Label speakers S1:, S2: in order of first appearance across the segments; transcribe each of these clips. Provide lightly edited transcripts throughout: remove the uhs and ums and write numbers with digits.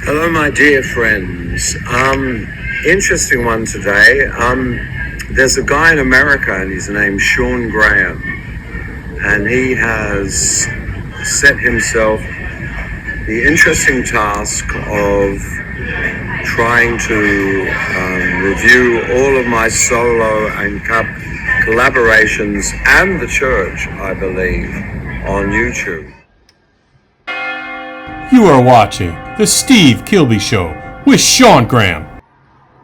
S1: Hello, my dear friends. Interesting one today. There's a guy in America, and his name's Sean Graham, and he has set himself the interesting task of trying to review all of my solo and collaborations and the church, I believe, on YouTube.
S2: You are watching The Steve Kilbey Show with Sean Graham.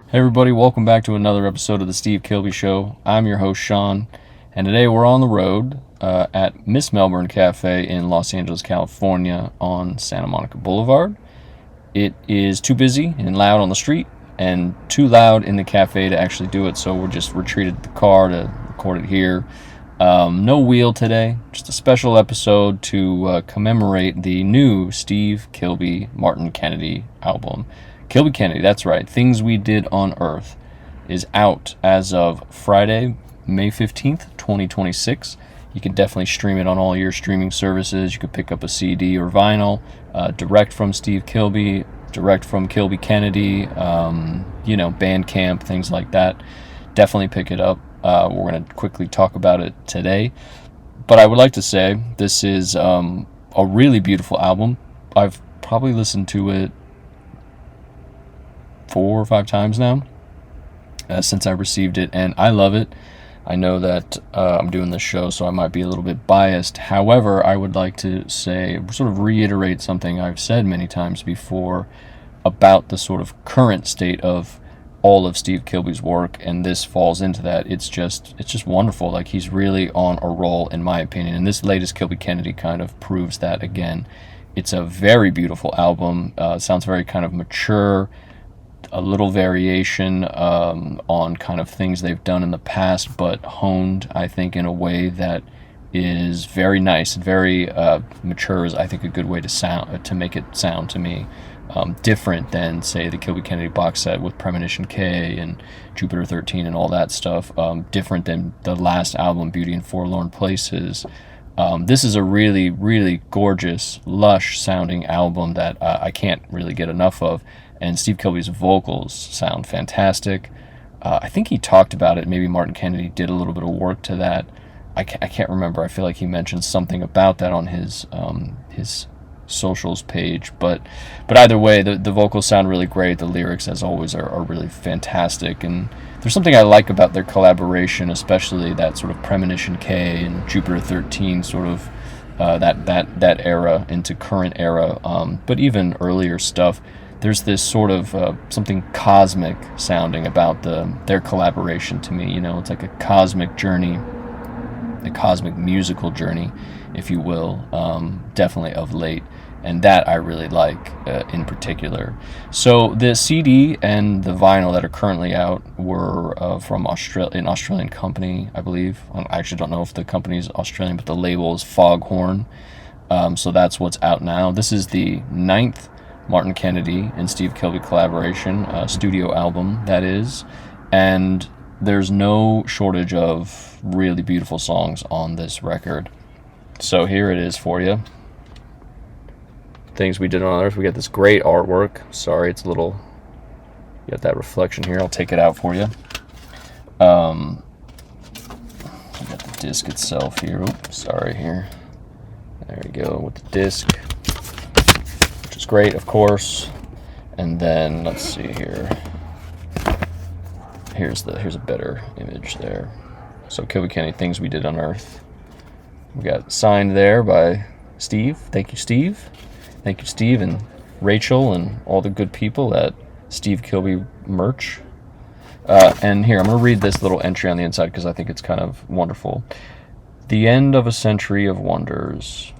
S3: Hey everybody, welcome back to another episode of The Steve Kilbey Show. I'm your host, Sean, and today we're on the road at Miss Melbourne Cafe in Los Angeles, California on Santa Monica Boulevard. It is too busy and loud on the street and too loud in the cafe to actually do it, so we're just retreated the car to record it here. No wheel today, just a special episode to commemorate the new Steve Kilbey Martin Kennedy album. Kilbey Kennedy, that's right, Things We Did on Earth is out as of Friday, May 15th, 2026. You can definitely stream it on all your streaming services. You could pick up a CD or vinyl, direct from Steve Kilbey, direct from Kilbey Kennedy, Bandcamp, things like that. Definitely pick it up. We're going to quickly talk about it today. But I would like to say this is a really beautiful album. I've probably listened to it 4 or 5 times now since I received it, and I love it. I know that I'm doing this show, so I might be a little bit biased. However, I would like to say, sort of reiterate something I've said many times before about the sort of current state of all of Steve Kilbey's work, and this falls into that. It's just wonderful. Like, he's really on a roll, in my opinion, and this latest Kilbey Kennedy kind of proves that again. It's a very beautiful album. It sounds very kind of mature, a little variation on kind of things they've done in the past, but honed, I think, in a way that is very nice, very mature is, I think, a good way to make it sound to me. Different than, say, the Kilbey Kennedy box set with Premonition K and Jupiter 13 and all that stuff. Different than the last album, Beauty in Forlorn Places. This is a really, really gorgeous, lush sounding album that I can't really get enough of. And Steve Kilbey's vocals sound fantastic. I think he talked about it. Maybe Martin Kennedy did a little bit of work to that. I can't remember. I feel like he mentioned something about that on his socials page, but either way, the vocals sound really great. The lyrics, as always, are really fantastic, and there's something I like about their collaboration, especially that sort of Premonition K and Jupiter 13 sort of that era into current era, but even earlier stuff. There's this sort of something cosmic sounding about their collaboration to me. It's like a cosmic journey, a cosmic musical journey, if you will, definitely of late, and that I really like in particular. So the CD and the vinyl that are currently out were from an Australian company, I believe. I actually don't know if the company is Australian, but the label is Foghorn, so that's what's out now. This is the 9th Martin Kennedy and Steve Kilbey collaboration, studio album, that is, and there's no shortage of really beautiful songs on this record. So here it is for you. Things We Did on Earth. We got this great artwork. Sorry, it's a little... You got that reflection here. I'll take it out for you. We got the disc itself here. Oops, sorry here. There we go with the disc, which is great, of course. And then let's see here. Here's a better image there. So Kilbey Kennedy, Things We Did on Earth. We got signed there by Steve. Thank you, Steve. Thank you, Steve and Rachel and all the good people at Steve Kilbey merch. And here, I'm going to read this little entry on the inside because I think it's kind of wonderful. The end of a century of wonders.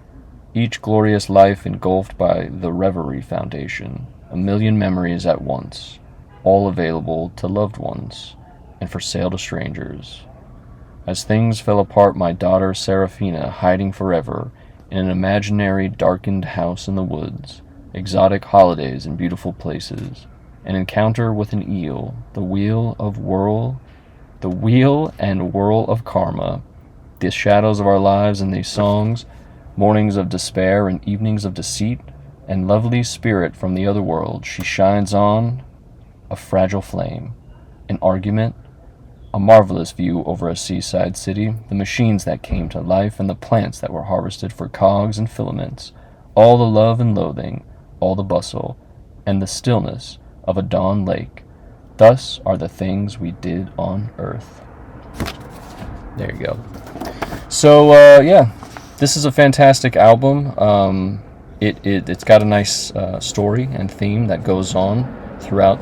S3: Each glorious life engulfed by the Reverie Foundation. A million memories at once. All available to loved ones and for sale to strangers. As things fell apart, my daughter Seraphina hiding forever in an imaginary darkened house in the woods, exotic holidays in beautiful places, an encounter with an eel, the wheel and whirl of karma, the shadows of our lives in these songs, mornings of despair and evenings of deceit, and lovely spirit from the other world, she shines on a fragile flame, an argument, a marvelous view over a seaside city, the machines that came to life, and the plants that were harvested for cogs and filaments, all the love and loathing, all the bustle, and the stillness of a dawn lake. Thus are the things we did on earth. There you go. So, yeah, this is a fantastic album. It's got a nice story and theme that goes on throughout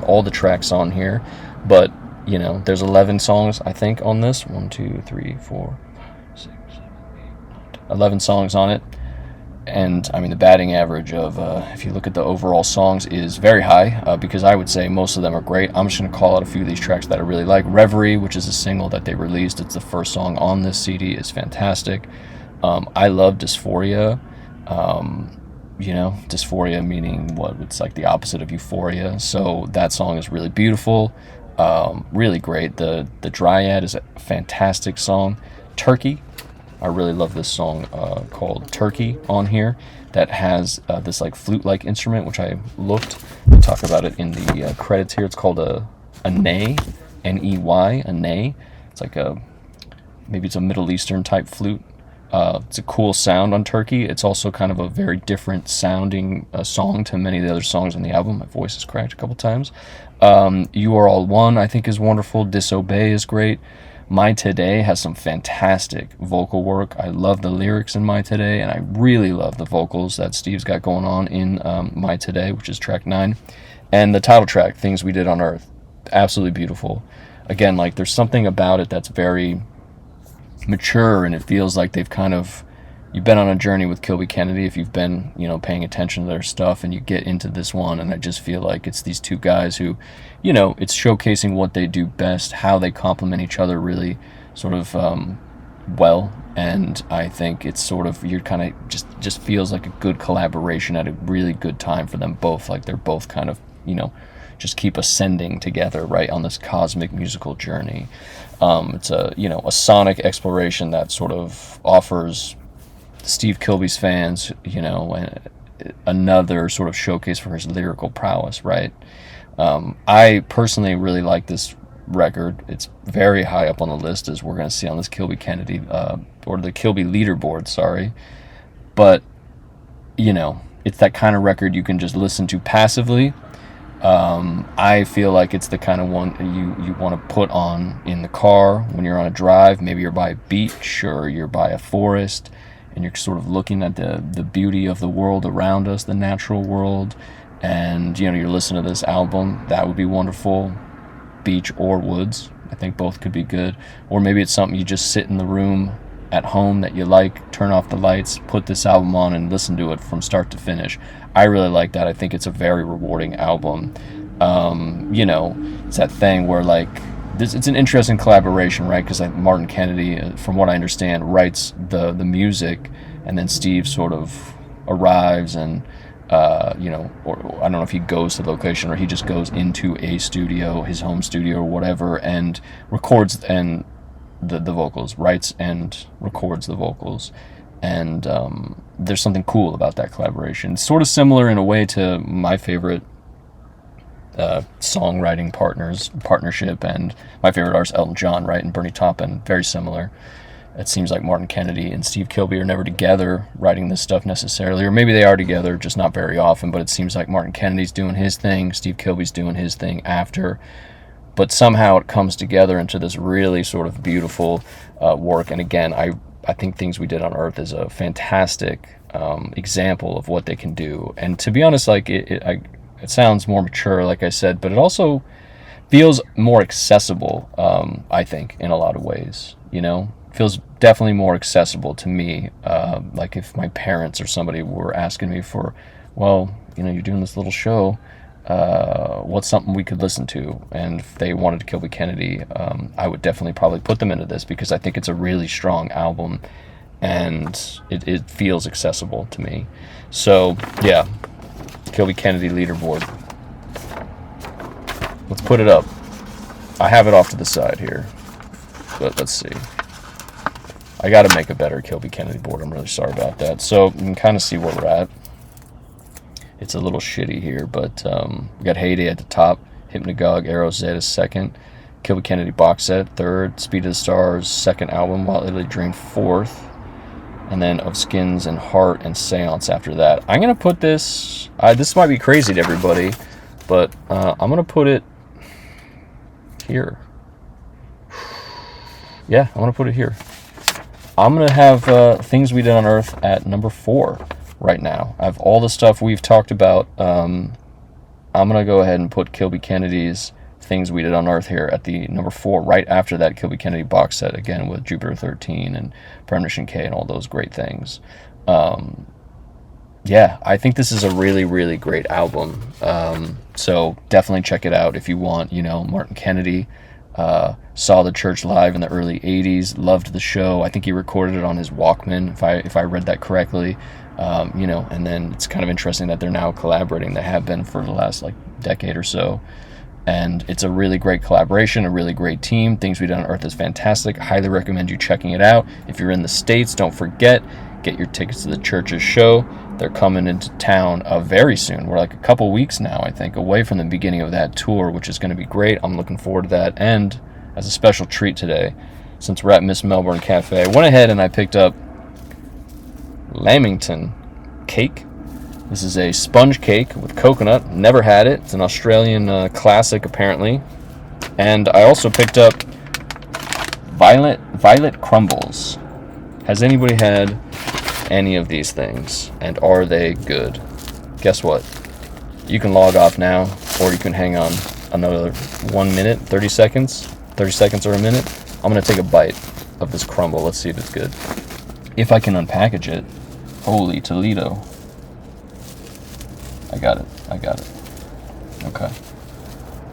S3: all the tracks on here. But, you know, there's 11 songs, I think, on this. 1, 2, 3, 4, 5, 6, 7, 8, 9, 10. 11 songs on it. And, I mean, the batting average of, if you look at the overall songs, is very high, because I would say most of them are great. I'm just going to call out a few of these tracks that I really like. Reverie, which is a single that they released. It's the first song on this CD. Is fantastic. I love Dysphoria. You know, dysphoria meaning what? It's like the opposite of euphoria. So that song is really beautiful. Really great. The Dryad is a fantastic song. Turkey. I really love this song called Turkey on here that has this like flute-like instrument, which I looked to talk about it in the credits here. It's called a ney, N-E-Y, a ney. It's like maybe it's a Middle Eastern type flute. It's a cool sound on Turkey. It's also kind of a very different sounding song to many of the other songs on the album. My voice is cracked a couple times. You Are All One, I think, is wonderful. Disobey is great. My Today has some fantastic vocal work. I love the lyrics in My Today, and I really love the vocals that Steve's got going on in My Today, which is track 9. And the title track, Things We Did on Earth, absolutely beautiful. Again, like, there's something about it that's very mature, and it feels like they've kind of, you've been on a journey with Kilbey Kennedy if you've been, you know, paying attention to their stuff, and you get into this one, and I just feel like it's these two guys who, you know, it's showcasing what they do best, how they complement each other really sort of well, and I think it's sort of, you're kind of just feels like a good collaboration at a really good time for them both. Like, they're both kind of, you know, just keep ascending together, right, on this cosmic musical journey. It's a, you know, a sonic exploration that sort of offers Steve Kilbey's fans, you know, another sort of showcase for his lyrical prowess, right? I personally really like this record. It's very high up on the list, as we're going to see on this Kilbey Kennedy, or the Kilbey leaderboard, sorry. But, you know, it's that kind of record you can just listen to passively. I feel like it's the kind of one you want to put on in the car when you're on a drive. Maybe you're by a beach or you're by a forest, and you're sort of looking at the beauty of the world around us, the natural world, and, you know, you're listening to this album. That would be wonderful. Beach or woods, I think both could be good. Or maybe it's something you just sit in the room at home that you like, turn off the lights, put this album on, and listen to it from start to finish. I really like that. I think it's a very rewarding album. You know, it's that thing where, like, it's an interesting collaboration, right? Because Martin Kennedy, from what I understand, writes the music, and then Steve sort of arrives and, you know, or I don't know if he goes to the location or he just goes into a studio, his home studio or whatever, and records and the vocals, writes and records the vocals. And there's something cool about that collaboration. It's sort of similar in a way to my favorite songwriting partnership, and my favorite artist, Elton John, right, and Bernie Taupin. Very similar. It seems like Martin Kennedy and Steve Kilbey are never together writing this stuff necessarily, or maybe they are together, just not very often. But it seems like Martin Kennedy's doing his thing, Steve Kilbey's doing his thing after. But somehow it comes together into this really sort of beautiful work. And again, I think Things We Did on Earth is a fantastic example of what they can do. And to be honest, like, it sounds more mature, like I said, but it also feels more accessible, I think, in a lot of ways, you know? Feels definitely more accessible to me. Like, if my parents or somebody were asking me for, well, you know, you're doing this little show, what's something we could listen to? And if they wanted to Kilbey Kennedy, I would definitely probably put them into this, because I think it's a really strong album, and it feels accessible to me. So, yeah, Kilbey Kennedy leaderboard. Let's put it up. I have it off to the side here, but let's see. I got to make a better Kilbey Kennedy board. I'm really sorry about that. So you can kind of see where we're at. it's a little shitty here, but we got Heyday at the top, Hypnagogue, Arrow Z is second, Kilby Kennedy box set third, Speed of the Stars second album, While Italy Dreamed fourth, and then Of Skins and Heart and Seance after that. I'm gonna put this. This might be crazy to everybody, but I'm gonna put it here. Yeah, I'm gonna put it here. I'm gonna have Things We Did on Earth at number 4 right now. I have all the stuff we've talked about. I'm gonna go ahead and put Kilby Kennedy's Things We Did on Earth here at the number 4, right after that Kilby Kennedy box set, again with Jupiter 13 and Premonition K and all those great things. Yeah, I think this is a really, really great album. So definitely check it out if you want. Martin Kennedy saw the Church live in the early 80s, loved the show. I think he recorded it on his Walkman, if I read that correctly. And then it's kind of interesting that they're now collaborating. They have been for the last decade or so. And it's a really great collaboration, a really great team. Things We Did on Earth is fantastic. I highly recommend you checking it out. If you're in the States, don't forget, get your tickets to the Church's show. They're coming into town very soon. We're a couple weeks now, I think, away from the beginning of that tour, which is going to be great. I'm looking forward to that. And as a special treat today, since we're at Miss Melbourne Cafe, I went ahead and I picked up Lamington cake. This is a sponge cake with coconut. Never had it. It's an Australian classic, apparently. And I also picked up Violet Crumbles. Has anybody had any of these things? And are they good? Guess what? You can log off now, or you can hang on another 1 minute, 30 seconds. 30 seconds or a minute. I'm going to take a bite of this crumble. Let's see if it's good. If I can unpackage it. Holy Toledo. I got it. Okay.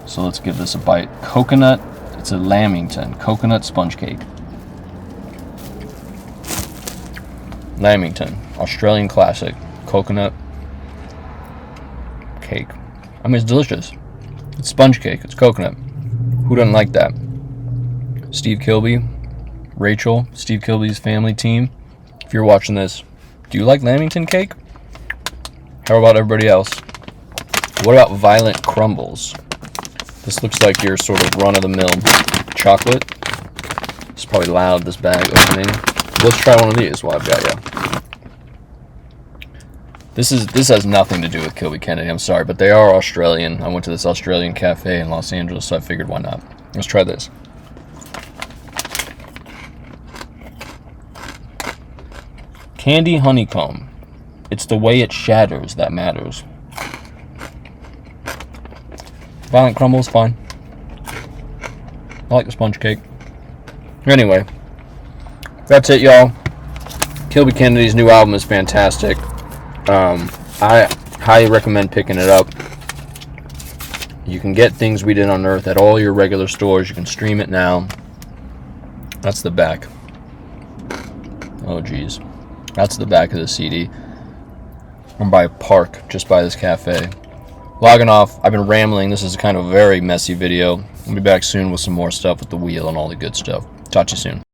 S3: So let's give this a bite. Coconut. It's a Lamington coconut sponge cake. Lamington, Australian classic. Coconut cake. I mean, it's delicious. It's sponge cake. It's coconut. Who doesn't like that? Steve Kilbey, Rachel, Steve Kilbey's family team. If you're watching this, do you like Lamington cake? How about everybody else? What about Violet Crumbles? This looks like your sort of run-of-the-mill chocolate. It's probably loud, this bag opening. Let's try one of these while I've got you. This has nothing to do with Kilby Kennedy, I'm sorry, but they are Australian. I went to this Australian cafe in Los Angeles, so I figured why not. Let's try this. Candy honeycomb. It's the way it shatters that matters. Violent Crumbles, fine. I like the sponge cake. Anyway, that's it, y'all. Kilby Kennedy's new album is fantastic. I highly recommend picking it up. You can get Things We Did on Earth at all your regular stores. You can stream it now. That's the back. Oh, geez. That's the back of the CD. I'm by a park, just by this cafe. Logging off. I've been rambling. This is kind of a very messy video. I'll be back soon with some more stuff with the wheel and all the good stuff. Talk to you soon.